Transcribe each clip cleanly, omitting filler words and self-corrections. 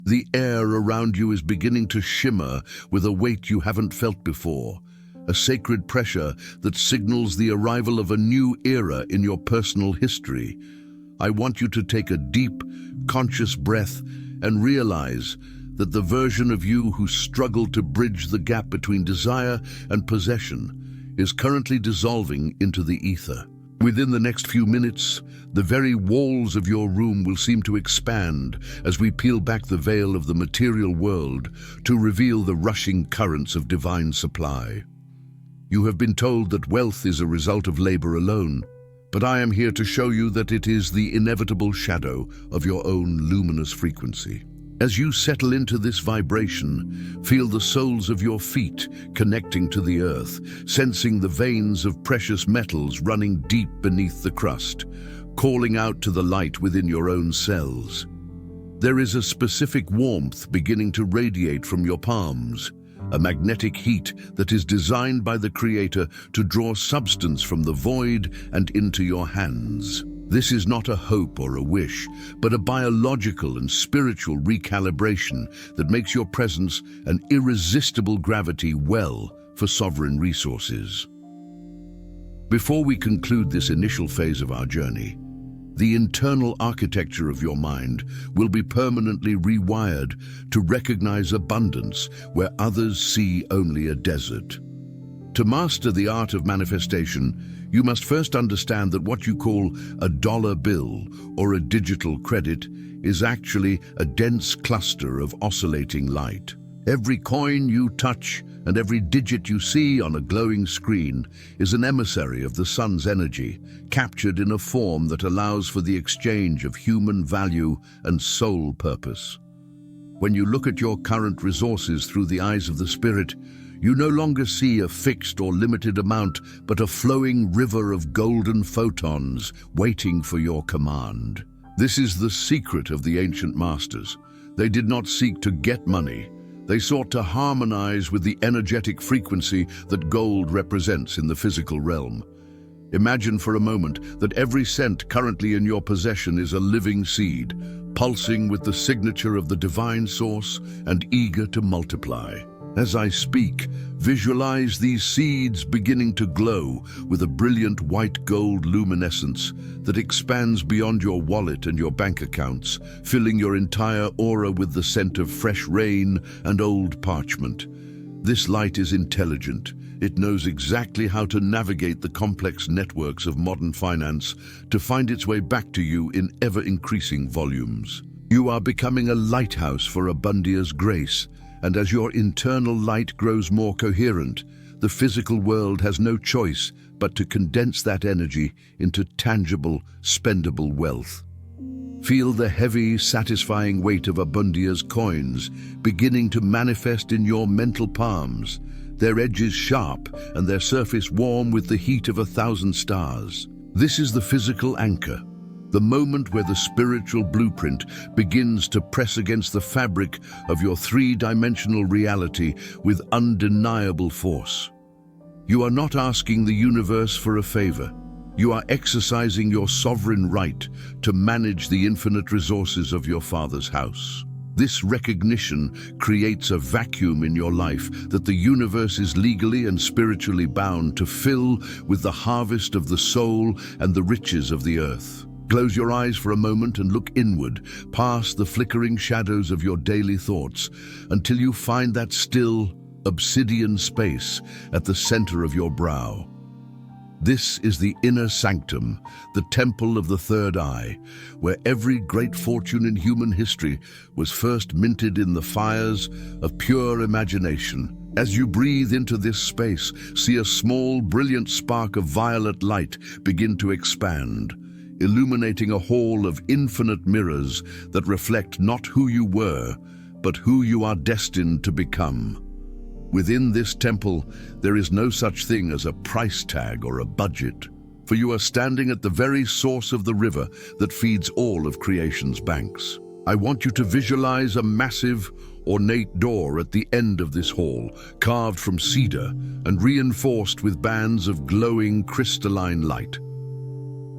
The air around you is beginning to shimmer with a weight you haven't felt before, a sacred pressure that signals the arrival of a new era in your personal history. I want you to take a deep, conscious breath and realize that the version of you who struggled to bridge the gap between desire and possession is currently dissolving into the ether. Within the next few minutes, the very walls of your room will seem to expand as we peel back the veil of the material world to reveal the rushing currents of divine supply. You have been told that wealth is a result of labor alone, but I am here to show you that it is the inevitable shadow of your own luminous frequency. As you settle into this vibration, feel the soles of your feet connecting to the earth, sensing the veins of precious metals running deep beneath the crust, calling out to the light within your own cells. There is a specific warmth beginning to radiate from your palms, a magnetic heat that is designed by the Creator to draw substance from the void and into your hands. This is not a hope or a wish, but a biological and spiritual recalibration that makes your presence an irresistible gravity well for sovereign resources. Before we conclude this initial phase of our journey, the internal architecture of your mind will be permanently rewired to recognize abundance where others see only a desert. To master the art of manifestation, you must first understand that what you call a dollar bill or a digital credit is actually a dense cluster of oscillating light. Every coin you touch and every digit you see on a glowing screen is an emissary of the sun's energy, captured in a form that allows for the exchange of human value and soul purpose. When you look at your current resources through the eyes of the spirit, you no longer see a fixed or limited amount, but a flowing river of golden photons waiting for your command. This is the secret of the ancient masters. They did not seek to get money. They sought to harmonize with the energetic frequency that gold represents in the physical realm. Imagine for a moment that every cent currently in your possession is a living seed, pulsing with the signature of the divine source and eager to multiply. As I speak, visualize these seeds beginning to glow with a brilliant white gold luminescence that expands beyond your wallet and your bank accounts, filling your entire aura with the scent of fresh rain and old parchment. This light is intelligent. It knows exactly how to navigate the complex networks of modern finance to find its way back to you in ever-increasing volumes. You are becoming a lighthouse for ABUNDIA'S grace, and as your internal light grows more coherent, the physical world has no choice but to condense that energy into tangible, spendable wealth. Feel the heavy, satisfying weight of ABUNDIA'S coins beginning to manifest in your mental palms, their edges sharp and their surface warm with the heat of 1,000 stars. This is the physical anchor, the moment where the spiritual blueprint begins to press against the fabric of your three-dimensional reality with undeniable force. You are not asking the universe for a favor. You are exercising your sovereign right to manage the infinite resources of your Father's house. This recognition creates a vacuum in your life that the universe is legally and spiritually bound to fill with the harvest of the soul and the riches of the earth. Close your eyes for a moment and look inward, past the flickering shadows of your daily thoughts, until you find that still, obsidian space at the center of your brow. This is the inner sanctum, the temple of the third eye, where every great fortune in human history was first minted in the fires of pure imagination. As you breathe into this space, see a small, brilliant spark of violet light begin to expand, illuminating a hall of infinite mirrors that reflect not who you were, but who you are destined to become. Within this temple, there is no such thing as a price tag or a budget, for you are standing at the very source of the river that feeds all of creation's banks. I want you to visualize a massive, ornate door at the end of this hall, carved from cedar and reinforced with bands of glowing crystalline light.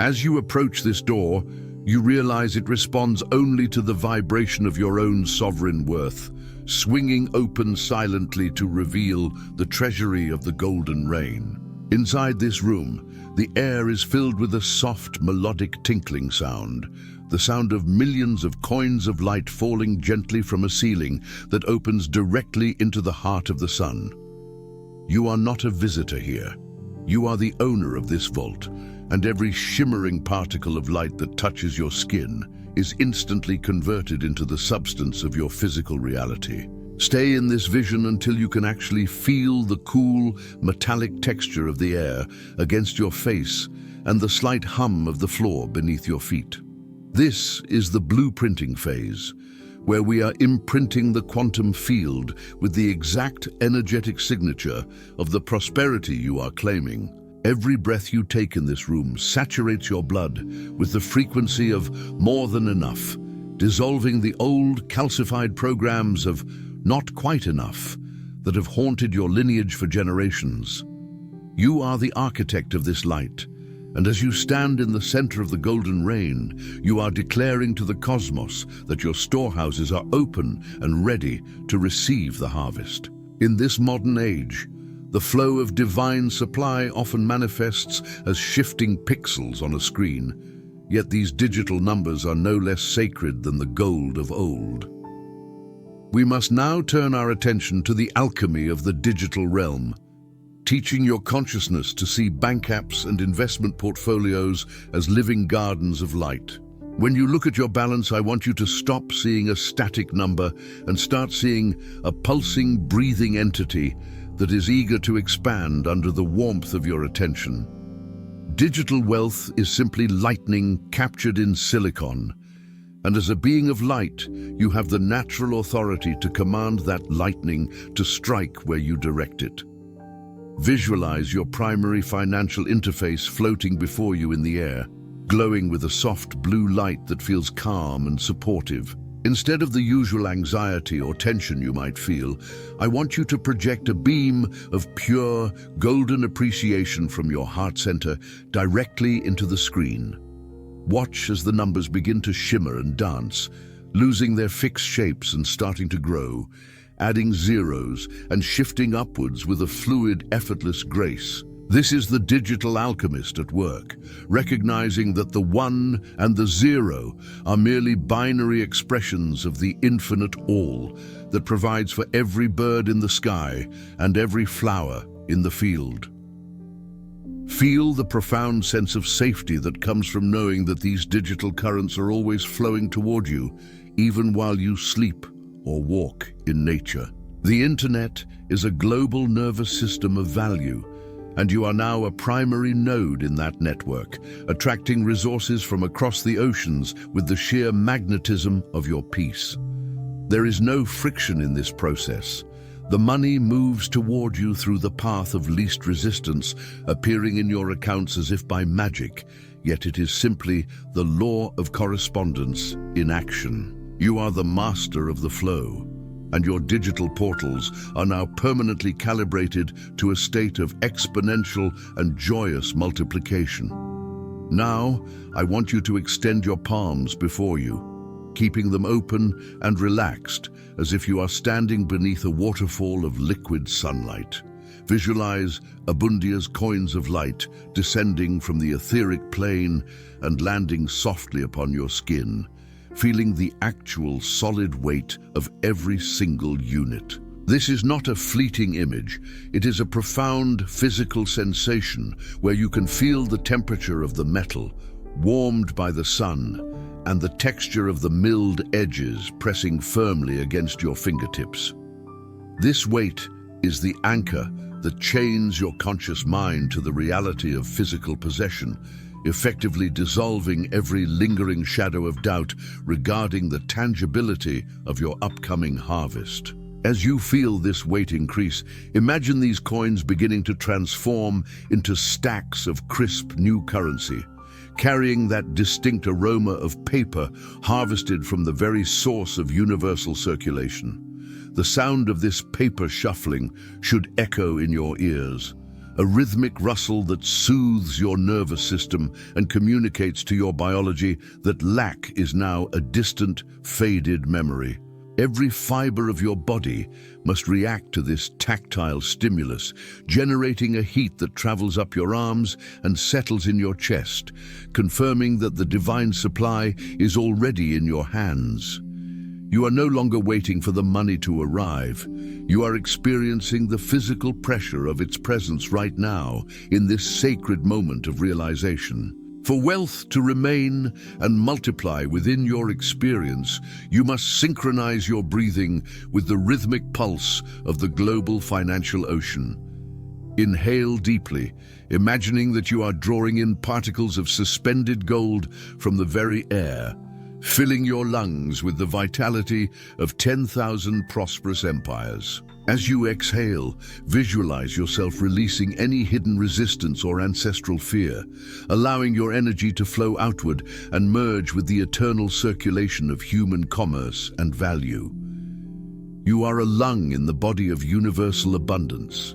As you approach this door, You realize it responds only to the vibration of your own sovereign worth, swinging open silently to reveal the treasury of the golden rain. Inside this room, the air is filled with a soft, melodic tinkling sound, the sound of millions of coins of light falling gently from a ceiling that opens directly into the heart of the sun. You are not a visitor here. You are the owner of this vault, and every shimmering particle of light that touches your skin is instantly converted into the substance of your physical reality. Stay in this vision until you can actually feel the cool, metallic texture of the air against your face and the slight hum of the floor beneath your feet. This is the blueprinting phase, where we are imprinting the quantum field with the exact energetic signature of the prosperity you are claiming. Every breath you take in this room saturates your blood with the frequency of more than enough, dissolving the old calcified programs of not quite enough that have haunted your lineage for generations. You are the architect of this light, and as you stand in the center of the golden rain, you are declaring to the cosmos that your storehouses are open and ready to receive the harvest. In this modern age, the flow of divine supply often manifests as shifting pixels on a screen, yet these digital numbers are no less sacred than the gold of old. We must now turn our attention to the alchemy of the digital realm, teaching your consciousness to see bank apps and investment portfolios as living gardens of light. When you look at your balance, I want you to stop seeing a static number and start seeing a pulsing, breathing entity that is eager to expand under the warmth of your attention. Digital wealth is simply lightning captured in silicon, and as a being of light, you have the natural authority to command that lightning to strike where you direct it. Visualize your primary financial interface floating before you in the air, glowing with a soft blue light that feels calm and supportive. Instead of the usual anxiety or tension you might feel, I want you to project a beam of pure, golden appreciation from your heart center directly into the screen. Watch as the numbers begin to shimmer and dance, losing their fixed shapes and starting to grow, adding zeros and shifting upwards with a fluid, effortless grace. This is the digital alchemist at work, recognizing that the 1 and the 0 are merely binary expressions of the infinite all that provides for every bird in the sky and every flower in the field. Feel the profound sense of safety that comes from knowing that these digital currents are always flowing toward you, even while you sleep or walk in nature. The internet is a global nervous system of value, and you are now a primary node in that network, attracting resources from across the oceans with the sheer magnetism of your peace. There is no friction in this process. The money moves toward you through the path of least resistance, appearing in your accounts as if by magic, yet it is simply the law of correspondence in action. You are the master of the flow, and your digital portals are now permanently calibrated to a state of exponential and joyous multiplication. Now, I want you to extend your palms before you, keeping them open and relaxed as if you are standing beneath a waterfall of liquid sunlight. Visualize ABUNDIA'S coins of light descending from the etheric plane and landing softly upon your skin, feeling the actual solid weight of every single unit. This is not a fleeting image. It is a profound physical sensation where you can feel the temperature of the metal, warmed by the sun, and the texture of the milled edges pressing firmly against your fingertips. This weight is the anchor that chains your conscious mind to the reality of physical possession, effectively dissolving every lingering shadow of doubt regarding the tangibility of your upcoming harvest. As you feel this weight increase, imagine these coins beginning to transform into stacks of crisp new currency, carrying that distinct aroma of paper harvested from the very source of universal circulation. The sound of this paper shuffling should echo in your ears, a rhythmic rustle that soothes your nervous system and communicates to your biology that lack is now a distant, faded memory. Every fiber of your body must react to this tactile stimulus, generating a heat that travels up your arms and settles in your chest, confirming that the divine supply is already in your hands. You are no longer waiting for the money to arrive. You are experiencing the physical pressure of its presence right now in this sacred moment of realization. For wealth to remain and multiply within your experience, you must synchronize your breathing with the rhythmic pulse of the global financial ocean. Inhale deeply, imagining that you are drawing in particles of suspended gold from the very air, filling your lungs with the vitality of 10,000 prosperous empires. As you exhale, visualize yourself releasing any hidden resistance or ancestral fear, allowing your energy to flow outward and merge with the eternal circulation of human commerce and value. You are a lung in the body of universal abundance.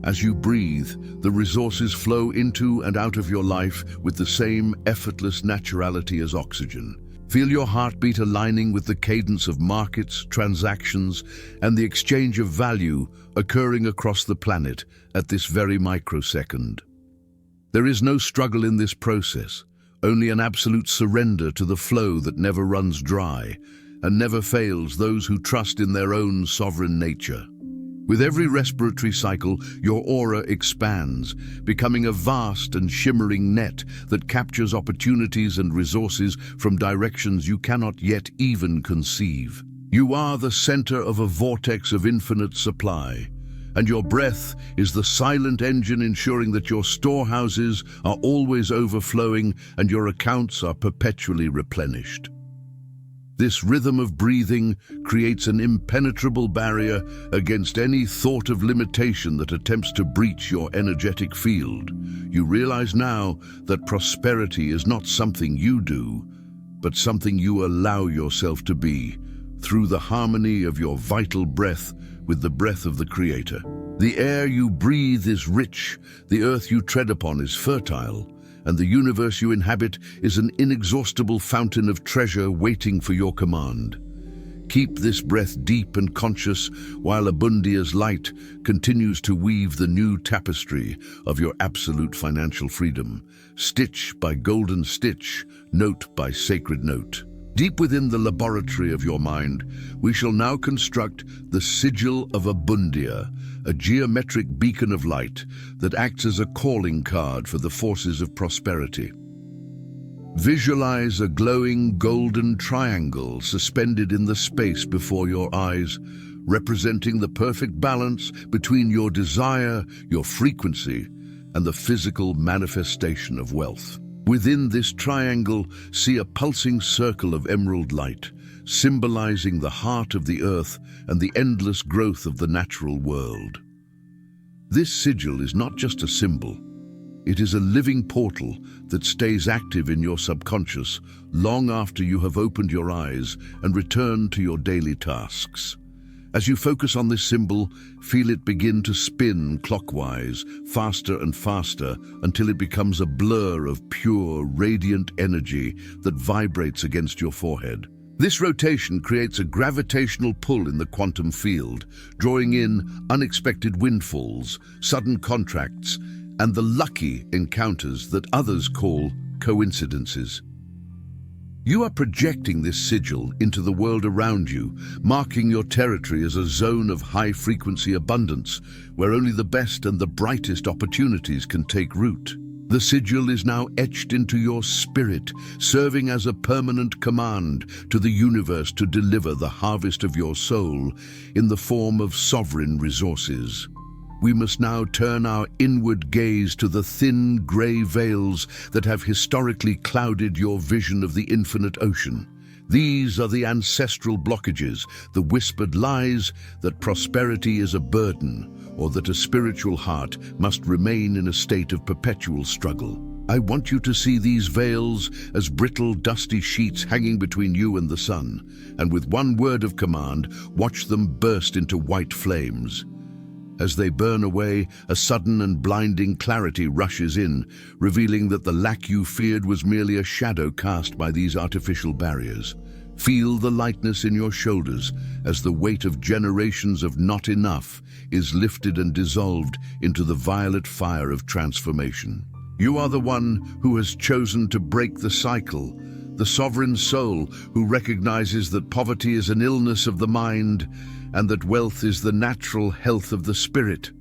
As you breathe, the resources flow into and out of your life with the same effortless naturality as oxygen. Feel your heartbeat aligning with the cadence of markets, transactions, and the exchange of value occurring across the planet at this very microsecond. There is no struggle in this process, only an absolute surrender to the flow that never runs dry and never fails those who trust in their own sovereign nature. With every respiratory cycle, your aura expands, becoming a vast and shimmering net that captures opportunities and resources from directions you cannot yet even conceive. You are the center of a vortex of infinite supply, and your breath is the silent engine ensuring that your storehouses are always overflowing and your accounts are perpetually replenished. This rhythm of breathing creates an impenetrable barrier against any thought of limitation that attempts to breach your energetic field. You realize now that prosperity is not something you do, but something you allow yourself to be, through the harmony of your vital breath with the breath of the Creator. The air you breathe is rich, the earth you tread upon is fertile, and the universe you inhabit is an inexhaustible fountain of treasure waiting for your command. Keep this breath deep and conscious while Abundia's light continues to weave the new tapestry of your absolute financial freedom, stitch by golden stitch, note by sacred note. Deep within the laboratory of your mind, we shall now construct the sigil of Abundia, a geometric beacon of light that acts as a calling card for the forces of prosperity. Visualize a glowing golden triangle suspended in the space before your eyes, representing the perfect balance between your desire, your frequency, and the physical manifestation of wealth. Within this triangle, see a pulsing circle of emerald light, symbolizing the heart of the earth and the endless growth of the natural world. This sigil is not just a symbol. It is a living portal that stays active in your subconscious long after you have opened your eyes and returned to your daily tasks. As you focus on this symbol, feel it begin to spin clockwise, faster and faster, until it becomes a blur of pure, radiant energy that vibrates against your forehead. This rotation creates a gravitational pull in the quantum field, drawing in unexpected windfalls, sudden contracts, and the lucky encounters that others call coincidences. You are projecting this sigil into the world around you, marking your territory as a zone of high-frequency abundance, where only the best and the brightest opportunities can take root. The sigil is now etched into your spirit, serving as a permanent command to the universe to deliver the harvest of your soul in the form of sovereign resources. We must now turn our inward gaze to the thin grey veils that have historically clouded your vision of the infinite ocean. These are the ancestral blockages, the whispered lies that prosperity is a burden, or that a spiritual heart must remain in a state of perpetual struggle. I want you to see these veils as brittle, dusty sheets hanging between you and the sun, and with one word of command, watch them burst into white flames. As they burn away, a sudden and blinding clarity rushes in, revealing that the lack you feared was merely a shadow cast by these artificial barriers. Feel the lightness in your shoulders as the weight of generations of not enough is lifted and dissolved into the violet fire of transformation. You are the one who has chosen to break the cycle, the sovereign soul who recognizes that poverty is an illness of the mind and that wealth is the natural health of the spirit.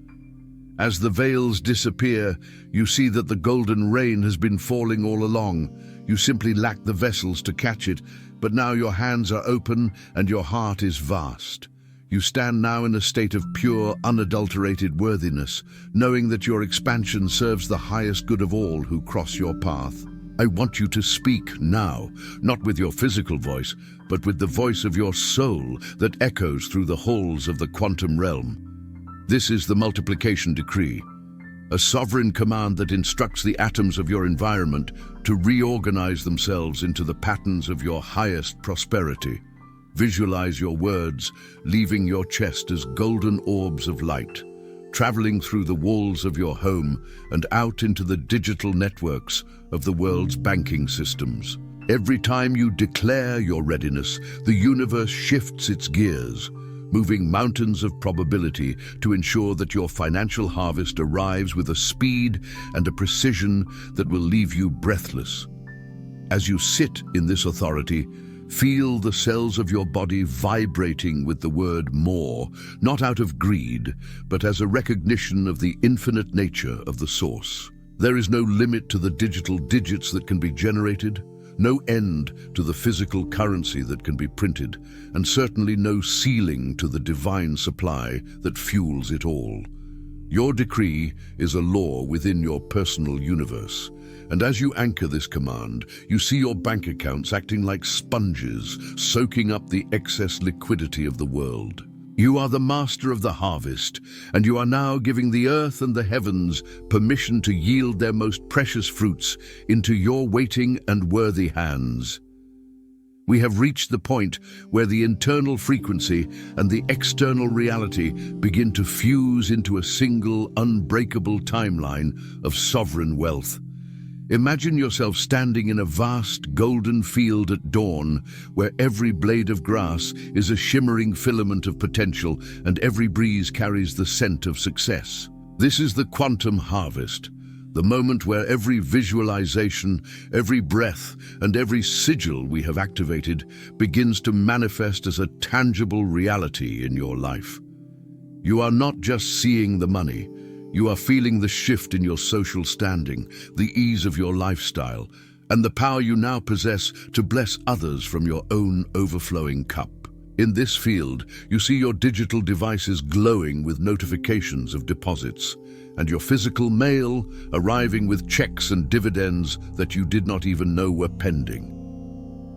As the veils disappear, you see that the golden rain has been falling all along. You simply lack the vessels to catch it, but now your hands are open and your heart is vast. You stand now in a state of pure, unadulterated worthiness, knowing that your expansion serves the highest good of all who cross your path. I want you to speak now, not with your physical voice, but with the voice of your soul that echoes through the halls of the quantum realm. This is the multiplication decree, a sovereign command that instructs the atoms of your environment to reorganize themselves into the patterns of your highest prosperity. Visualize your words, leaving your chest as golden orbs of light, traveling through the walls of your home and out into the digital networks of the world's banking systems. Every time you declare your readiness, the universe shifts its gears, moving mountains of probability to ensure that your financial harvest arrives with a speed and a precision that will leave you breathless. As you sit in this authority, feel the cells of your body vibrating with the word more, not out of greed, but as a recognition of the infinite nature of the source. There is no limit to the digital digits that can be generated, no end to the physical currency that can be printed, and certainly no ceiling to the divine supply that fuels it all. Your decree is a law within your personal universe, and as you anchor this command, you see your bank accounts acting like sponges, soaking up the excess liquidity of the world. You are the master of the harvest, and you are now giving the earth and the heavens permission to yield their most precious fruits into your waiting and worthy hands. We have reached the point where the internal frequency and the external reality begin to fuse into a single, unbreakable timeline of sovereign wealth. Imagine yourself standing in a vast golden field at dawn, where every blade of grass is a shimmering filament of potential and every breeze carries the scent of success. This is the quantum harvest, the moment where every visualization, every breath, and every sigil we have activated begins to manifest as a tangible reality in your life. You are not just seeing the money. You are feeling the shift in your social standing, the ease of your lifestyle, and the power you now possess to bless others from your own overflowing cup. In this field, you see your digital devices glowing with notifications of deposits, and your physical mail arriving with checks and dividends that you did not even know were pending.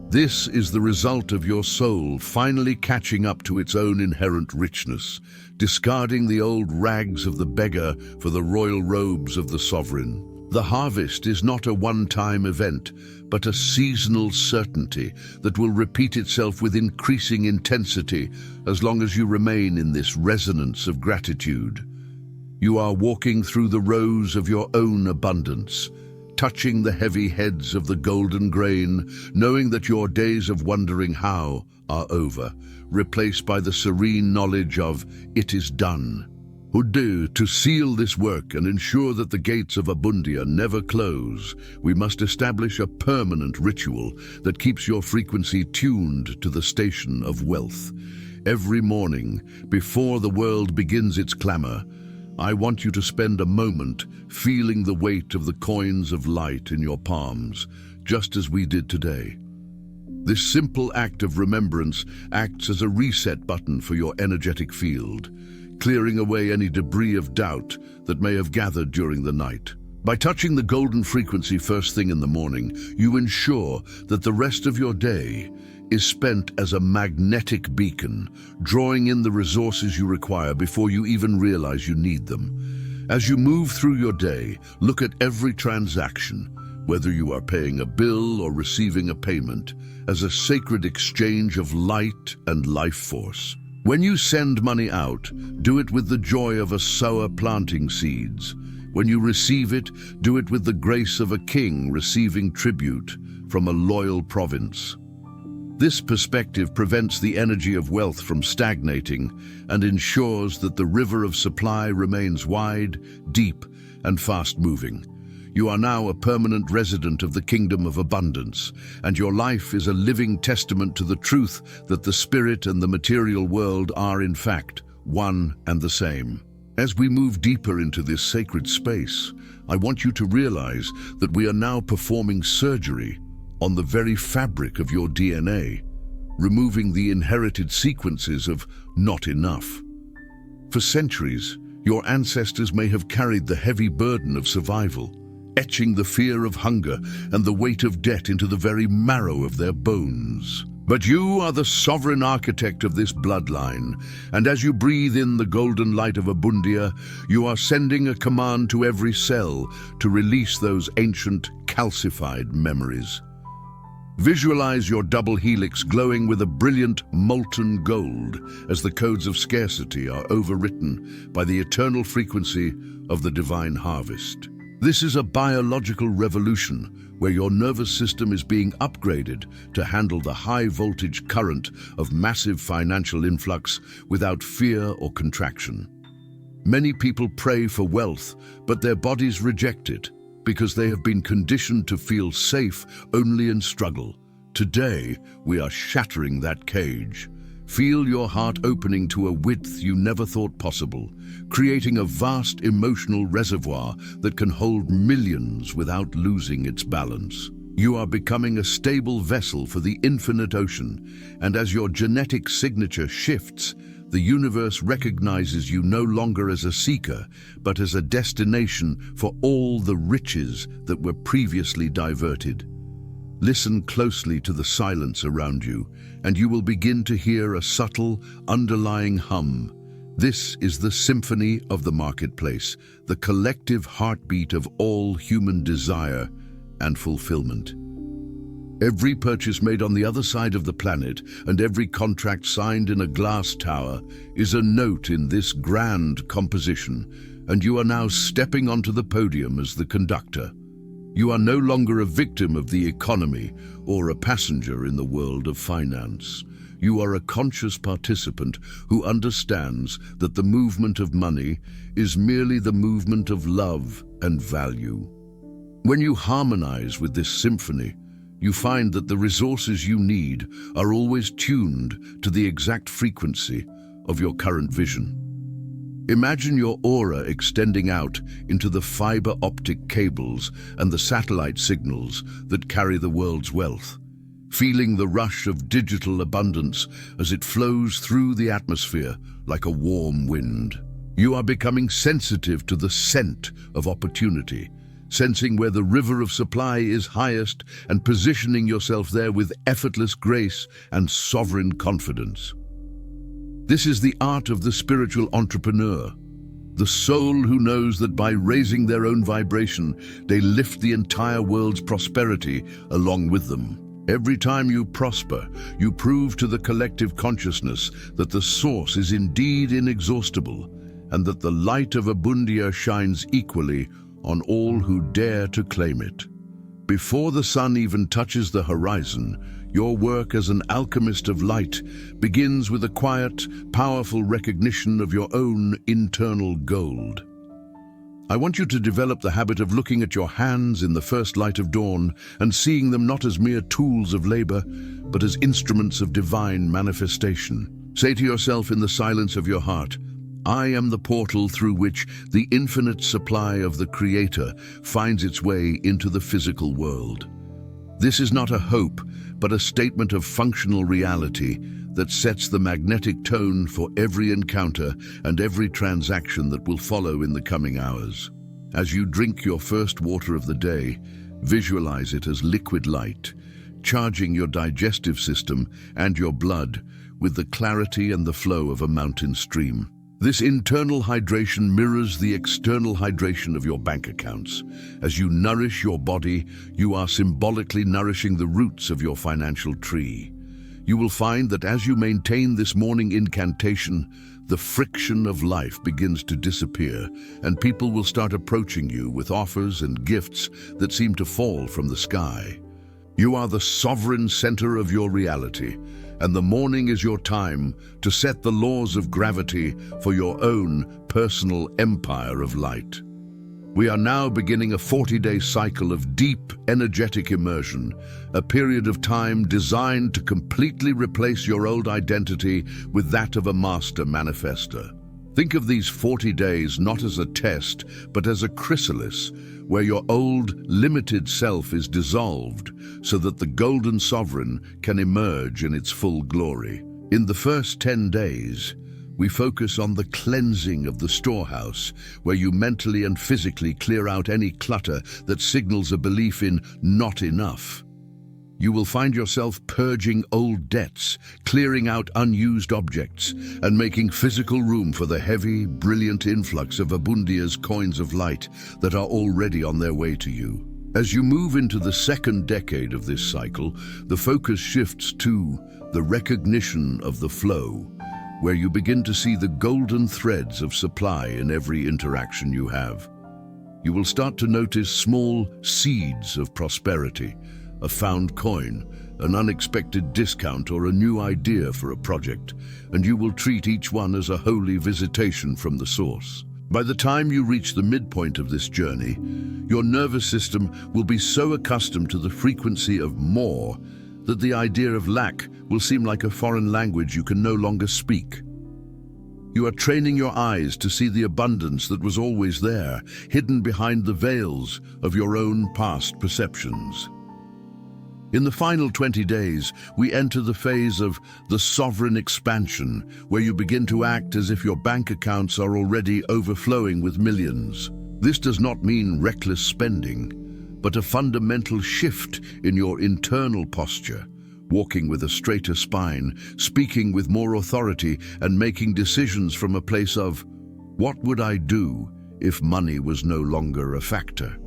This is the result of your soul finally catching up to its own inherent richness, discarding the old rags of the beggar for the royal robes of the sovereign. The harvest is not a one-time event, but a seasonal certainty that will repeat itself with increasing intensity as long as you remain in this resonance of gratitude. You are walking through the rows of your own abundance, touching the heavy heads of the golden grain, knowing that your days of wondering how are over, replaced by the serene knowledge of it is done. Hudu, to seal this work and ensure that the gates of Abundia never close, we must establish a permanent ritual that keeps your frequency tuned to the station of wealth. Every morning, before the world begins its clamor, I want you to spend a moment feeling the weight of the coins of light in your palms, just as we did today. This simple act of remembrance acts as a reset button for your energetic field, clearing away any debris of doubt that may have gathered during the night. By touching the golden frequency first thing in the morning, you ensure that the rest of your day is spent as a magnetic beacon, drawing in the resources you require before you even realize you need them. As you move through your day, look at every transaction, whether you are paying a bill or receiving a payment, as a sacred exchange of light and life force. When you send money out, do it with the joy of a sower planting seeds. When you receive it, do it with the grace of a king receiving tribute from a loyal province. This perspective prevents the energy of wealth from stagnating and ensures that the river of supply remains wide, deep, and fast-moving. You are now a permanent resident of the kingdom of abundance, and your life is a living testament to the truth that the spirit and the material world are, in fact, one and the same. As we move deeper into this sacred space, I want you to realize that we are now performing surgery on the very fabric of your DNA, removing the inherited sequences of not enough. For centuries, your ancestors may have carried the heavy burden of survival, etching the fear of hunger and the weight of debt into the very marrow of their bones. But you are the sovereign architect of this bloodline, and as you breathe in the golden light of Abundia, you are sending a command to every cell to release those ancient, calcified memories. Visualize your double helix glowing with a brilliant molten gold as the codes of scarcity are overwritten by the eternal frequency of the divine harvest. This is a biological revolution where your nervous system is being upgraded to handle the high-voltage current of massive financial influx without fear or contraction. Many people pray for wealth, but their bodies reject it, because they have been conditioned to feel safe only in struggle. Today, we are shattering that cage. Feel your heart opening to a width you never thought possible, creating a vast emotional reservoir that can hold millions without losing its balance. You are becoming a stable vessel for the infinite ocean, and as your genetic signature shifts, the universe recognizes you no longer as a seeker, but as a destination for all the riches that were previously diverted. Listen closely to the silence around you, and you will begin to hear a subtle, underlying hum. This is the symphony of the marketplace, the collective heartbeat of all human desire and fulfillment. Every purchase made on the other side of the planet and every contract signed in a glass tower is a note in this grand composition, and you are now stepping onto the podium as the conductor. You are no longer a victim of the economy or a passenger in the world of finance. You are a conscious participant who understands that the movement of money is merely the movement of love and value. When you harmonize with this symphony, you find that the resources you need are always tuned to the exact frequency of your current vision. Imagine your aura extending out into the fiber optic cables and the satellite signals that carry the world's wealth, feeling the rush of digital abundance as it flows through the atmosphere like a warm wind. You are becoming sensitive to the scent of opportunity, sensing where the river of supply is highest and positioning yourself there with effortless grace and sovereign confidence. This is the art of the spiritual entrepreneur, the soul who knows that by raising their own vibration, they lift the entire world's prosperity along with them. Every time you prosper, you prove to the collective consciousness that the source is indeed inexhaustible and that the light of Abundia shines equally on all who dare to claim it. Before the sun even touches the horizon, your work as an alchemist of light begins with a quiet, powerful recognition of your own internal gold. I want you to develop the habit of looking at your hands in the first light of dawn and seeing them not as mere tools of labor, but as instruments of divine manifestation. Say to yourself in the silence of your heart, I am the portal through which the infinite supply of the Creator finds its way into the physical world. This is not a hope, but a statement of functional reality that sets the magnetic tone for every encounter and every transaction that will follow in the coming hours. As you drink your first water of the day, visualize it as liquid light, charging your digestive system and your blood with the clarity and the flow of a mountain stream. This internal hydration mirrors the external hydration of your bank accounts. As you nourish your body, you are symbolically nourishing the roots of your financial tree. You will find that as you maintain this morning incantation, the friction of life begins to disappear, and people will start approaching you with offers and gifts that seem to fall from the sky. You are the sovereign center of your reality, and the morning is your time to set the laws of gravity for your own personal empire of light. We are now beginning a 40-day cycle of deep, energetic immersion, a period of time designed to completely replace your old identity with that of a master manifester. Think of these 40 days not as a test, but as a chrysalis, where your old, limited self is dissolved so that the golden sovereign can emerge in its full glory. In the first 10 days, we focus on the cleansing of the storehouse, where you mentally and physically clear out any clutter that signals a belief in not enough. You will find yourself purging old debts, clearing out unused objects, and making physical room for the heavy, brilliant influx of ABUNDIA'S coins of light that are already on their way to you. As you move into the second decade of this cycle, the focus shifts to the recognition of the flow, where you begin to see the golden threads of supply in every interaction you have. You will start to notice small seeds of prosperity, a found coin, an unexpected discount, or a new idea for a project, and you will treat each one as a holy visitation from the source. By the time you reach the midpoint of this journey, your nervous system will be so accustomed to the frequency of more that the idea of lack will seem like a foreign language you can no longer speak. You are training your eyes to see the abundance that was always there, hidden behind the veils of your own past perceptions. In the final 20 days, we enter the phase of the sovereign expansion, where you begin to act as if your bank accounts are already overflowing with millions. This does not mean reckless spending, but a fundamental shift in your internal posture, walking with a straighter spine, speaking with more authority, and making decisions from a place of, what would I do if money was no longer a factor?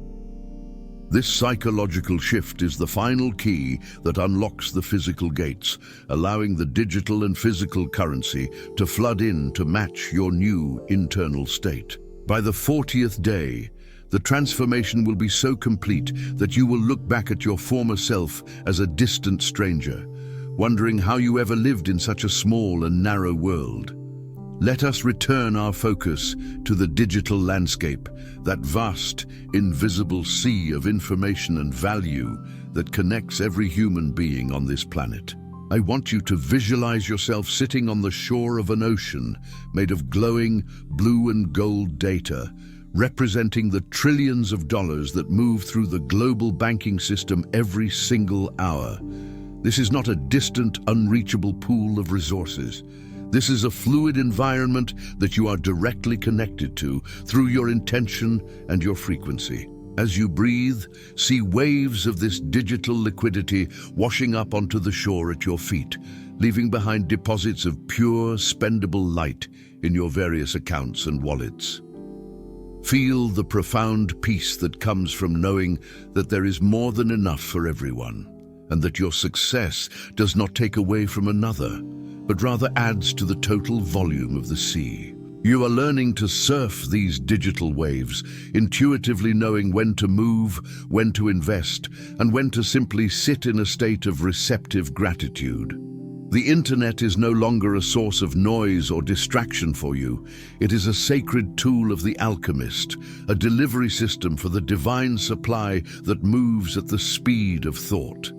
This psychological shift is the final key that unlocks the physical gates, allowing the digital and physical currency to flood in to match your new internal state. By the 40th day, the transformation will be so complete that you will look back at your former self as a distant stranger, wondering how you ever lived in such a small and narrow world. Let us return our focus to the digital landscape, that vast, invisible sea of information and value that connects every human being on this planet. I want you to visualize yourself sitting on the shore of an ocean made of glowing blue and gold data, representing the trillions of dollars that move through the global banking system every single hour. This is not a distant, unreachable pool of resources. This is a fluid environment that you are directly connected to through your intention and your frequency. As you breathe, see waves of this digital liquidity washing up onto the shore at your feet, leaving behind deposits of pure, spendable light in your various accounts and wallets. Feel the profound peace that comes from knowing that there is more than enough for everyone, and that your success does not take away from another, but rather adds to the total volume of the sea. You are learning to surf these digital waves, intuitively knowing when to move, when to invest, and when to simply sit in a state of receptive gratitude. The internet is no longer a source of noise or distraction for you. It is a sacred tool of the Alchemist, a delivery system for the divine supply that moves at the speed of thought.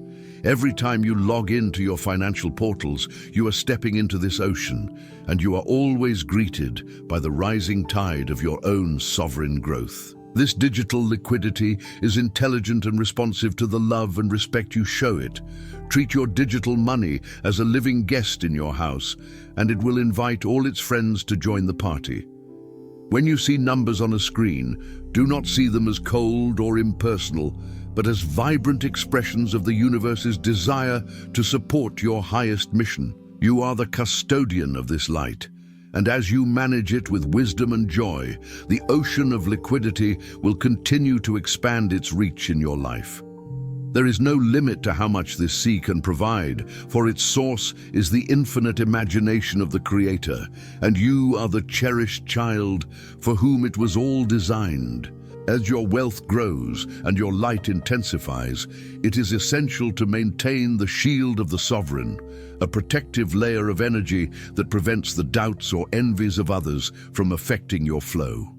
Every time you log into your financial portals, you are stepping into this ocean, and you are always greeted by the rising tide of your own sovereign growth. This digital liquidity is intelligent and responsive to the love and respect you show it. Treat your digital money as a living guest in your house, and it will invite all its friends to join the party. When you see numbers on a screen, do not see them as cold or impersonal, but as vibrant expressions of the universe's desire to support your highest mission. You are the custodian of this light, and as you manage it with wisdom and joy, the ocean of liquidity will continue to expand its reach in your life. There is no limit to how much this sea can provide, for its source is the infinite imagination of the Creator, and you are the cherished child for whom it was all designed. As your wealth grows and your light intensifies, it is essential to maintain the shield of the sovereign, a protective layer of energy that prevents the doubts or envies of others from affecting your flow.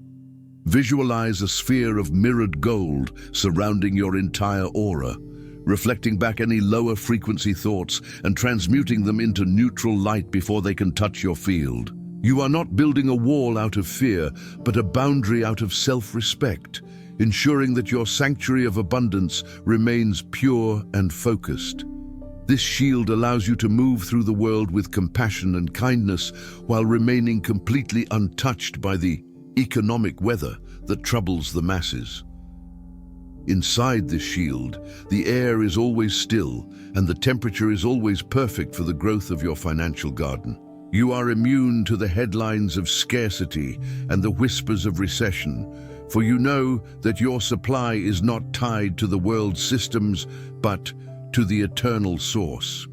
Visualize a sphere of mirrored gold surrounding your entire aura, reflecting back any lower frequency thoughts and transmuting them into neutral light before they can touch your field. You are not building a wall out of fear, but a boundary out of self-respect, ensuring that your sanctuary of abundance remains pure and focused. This shield allows you to move through the world with compassion and kindness while remaining completely untouched by the economic weather that troubles the masses. Inside this shield, the air is always still and the temperature is always perfect for the growth of your financial garden. You are immune to the headlines of scarcity and the whispers of recession, for you know that your supply is not tied to the world's systems, but to the eternal source.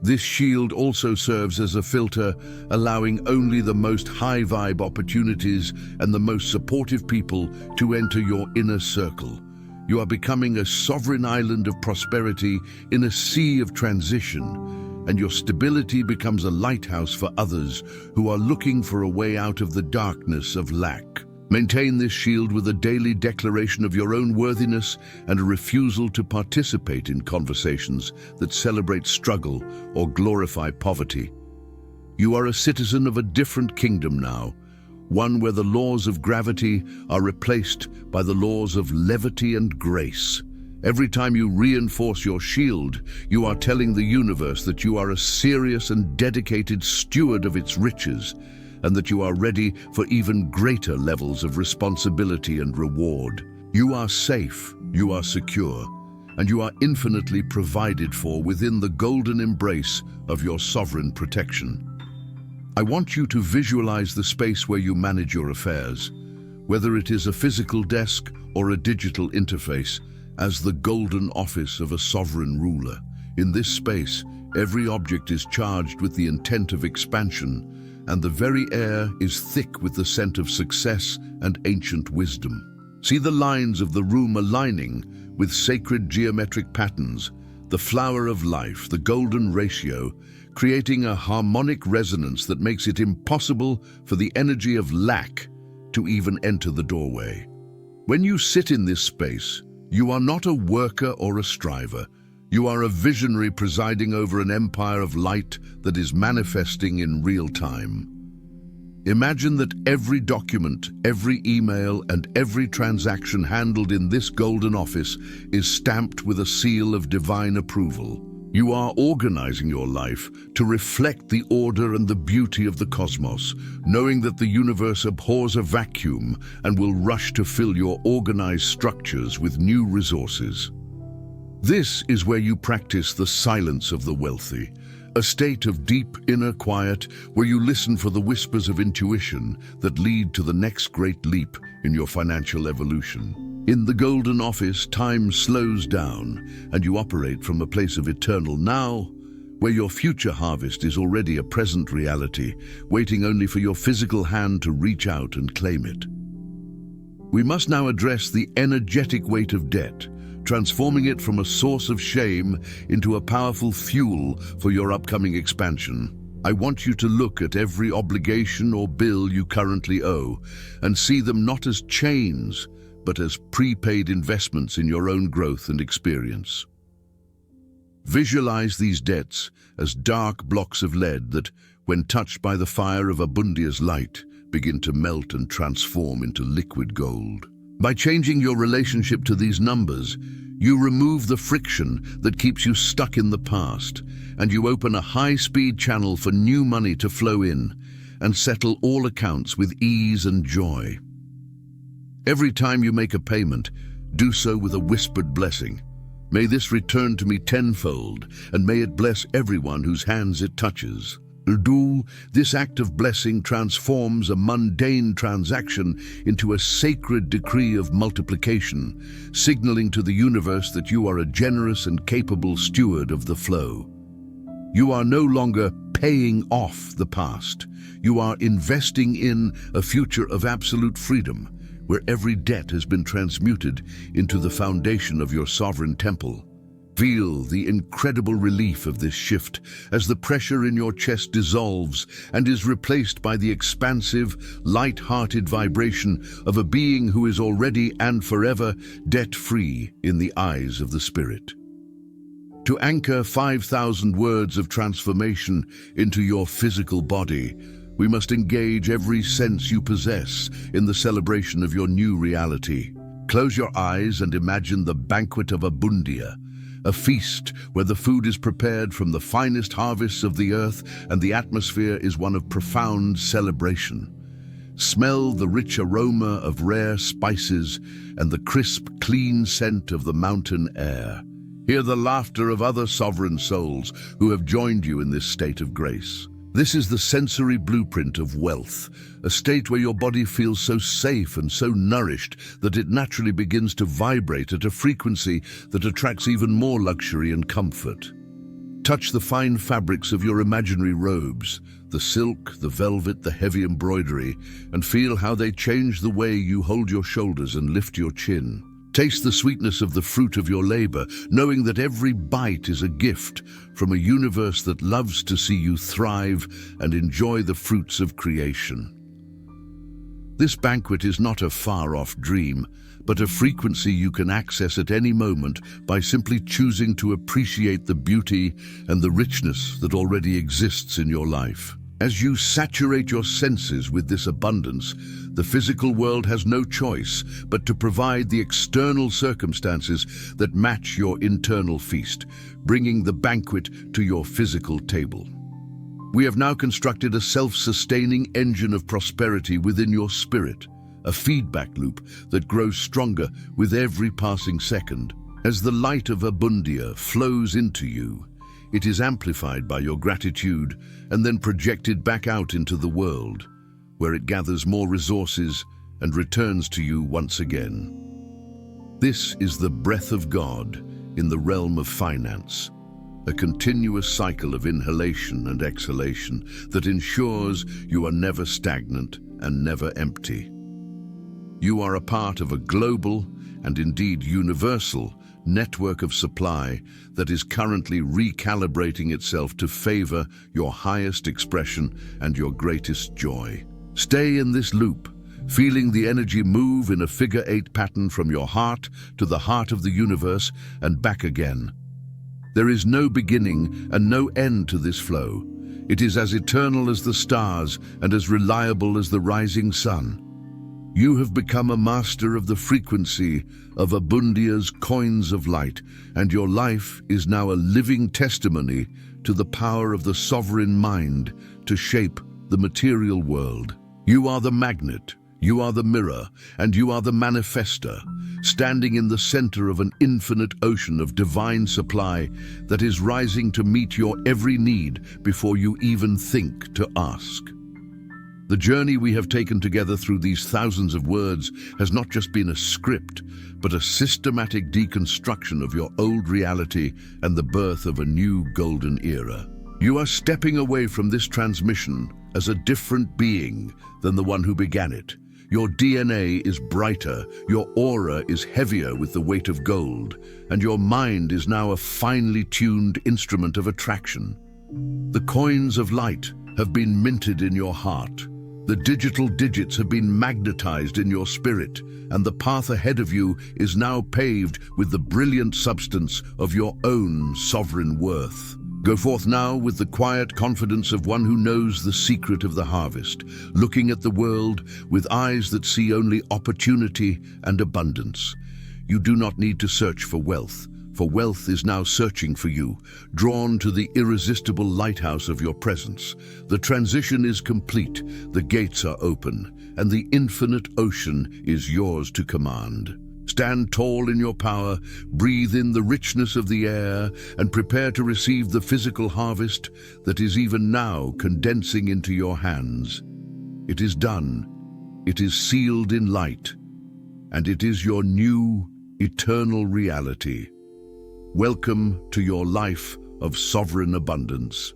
This shield also serves as a filter, allowing only the most high-vibe opportunities and the most supportive people to enter your inner circle. You are becoming a sovereign island of prosperity in a sea of transition, and your stability becomes a lighthouse for others who are looking for a way out of the darkness of lack. Maintain this shield with a daily declaration of your own worthiness and a refusal to participate in conversations that celebrate struggle or glorify poverty. You are a citizen of a different kingdom now, one where the laws of gravity are replaced by the laws of levity and grace. Every time you reinforce your shield, you are telling the universe that you are a serious and dedicated steward of its riches, and that you are ready for even greater levels of responsibility and reward. You are safe, you are secure, and you are infinitely provided for within the golden embrace of your sovereign protection. I want you to visualize the space where you manage your affairs, whether it is a physical desk or a digital interface, as the golden office of a sovereign ruler. In this space, every object is charged with the intent of expansion, and the very air is thick with the scent of success and ancient wisdom. See the lines of the room aligning with sacred geometric patterns, the flower of life, the golden ratio, creating a harmonic resonance that makes it impossible for the energy of lack to even enter the doorway. When you sit in this space, you are not a worker or a striver. You are a visionary presiding over an empire of light that is manifesting in real time. Imagine that every document, every email, and every transaction handled in this golden office is stamped with a seal of divine approval. You are organizing your life to reflect the order and the beauty of the cosmos, knowing that the universe abhors a vacuum and will rush to fill your organized structures with new resources. This is where you practice the silence of the wealthy, a state of deep inner quiet where you listen for the whispers of intuition that lead to the next great leap in your financial evolution. In the golden office, time slows down and you operate from a place of eternal now, where your future harvest is already a present reality, waiting only for your physical hand to reach out and claim it. We must now address the energetic weight of debt, transforming it from a source of shame into a powerful fuel for your upcoming expansion. I want you to look at every obligation or bill you currently owe and see them not as chains, but as prepaid investments in your own growth and experience. Visualize these debts as dark blocks of lead that, when touched by the fire of Abundia's light, begin to melt and transform into liquid gold. By changing your relationship to these numbers, you remove the friction that keeps you stuck in the past, and you open a high-speed channel for new money to flow in and settle all accounts with ease and joy. Every time you make a payment, do so with a whispered blessing. May this return to me tenfold, and may it bless everyone whose hands it touches. This act of blessing transforms a mundane transaction into a sacred decree of multiplication, signaling to the universe that you are a generous and capable steward of the flow. You are no longer paying off the past. You are investing in a future of absolute freedom, where every debt has been transmuted into the foundation of your sovereign temple. Feel the incredible relief of this shift as the pressure in your chest dissolves and is replaced by the expansive, light-hearted vibration of a being who is already and forever debt-free in the eyes of the spirit. To anchor 5,000 words of transformation into your physical body, we must engage every sense you possess in the celebration of your new reality. Close your eyes and imagine the banquet of Abundia, a feast where the food is prepared from the finest harvests of the earth and the atmosphere is one of profound celebration. Smell the rich aroma of rare spices and the crisp, clean scent of the mountain air. Hear the laughter of other sovereign souls who have joined you in this state of grace. This is the sensory blueprint of wealth, a state where your body feels so safe and so nourished that it naturally begins to vibrate at a frequency that attracts even more luxury and comfort. Touch the fine fabrics of your imaginary robes, the silk, the velvet, the heavy embroidery, and feel how they change the way you hold your shoulders and lift your chin. Taste the sweetness of the fruit of your labor, knowing that every bite is a gift from a universe that loves to see you thrive and enjoy the fruits of creation. This banquet is not a far-off dream, but a frequency you can access at any moment by simply choosing to appreciate the beauty and the richness that already exists in your life. As you saturate your senses with this abundance, the physical world has no choice but to provide the external circumstances that match your internal feast, bringing the banquet to your physical table. We have now constructed a self-sustaining engine of prosperity within your spirit, a feedback loop that grows stronger with every passing second. As the light of Abundia flows into you, it is amplified by your gratitude and then projected back out into the world, where it gathers more resources and returns to you once again. This is the breath of God in the realm of finance, a continuous cycle of inhalation and exhalation that ensures you are never stagnant and never empty. You are a part of a global and indeed universal network of supply that is currently recalibrating itself to favor your highest expression and your greatest joy. Stay in this loop, feeling the energy move in a figure-8 pattern from your heart to the heart of the universe and back again. There is no beginning and no end to this flow. It is as eternal as the stars and as reliable as the rising sun. You have become a master of the frequency of Abundia's coins of light, and your life is now a living testimony to the power of the sovereign mind to shape the material world. You are the magnet, you are the mirror, and you are the manifester, standing in the center of an infinite ocean of divine supply that is rising to meet your every need before you even think to ask. The journey we have taken together through these thousands of words has not just been a script, but a systematic deconstruction of your old reality and the birth of a new golden era. You are stepping away from this transmission as a different being than the one who began it. Your DNA is brighter, your aura is heavier with the weight of gold, and your mind is now a finely tuned instrument of attraction. The coins of light have been minted in your heart. The digital digits have been magnetized in your spirit, and the path ahead of you is now paved with the brilliant substance of your own sovereign worth. Go forth now with the quiet confidence of one who knows the secret of the harvest, looking at the world with eyes that see only opportunity and abundance. You do not need to search for wealth is now searching for you, drawn to the irresistible lighthouse of your presence. The transition is complete, the gates are open, and the infinite ocean is yours to command. Stand tall in your power, breathe in the richness of the air, and prepare to receive the physical harvest that is even now condensing into your hands. It is done. It is sealed in light, and it is your new, eternal reality. Welcome to your life of sovereign abundance.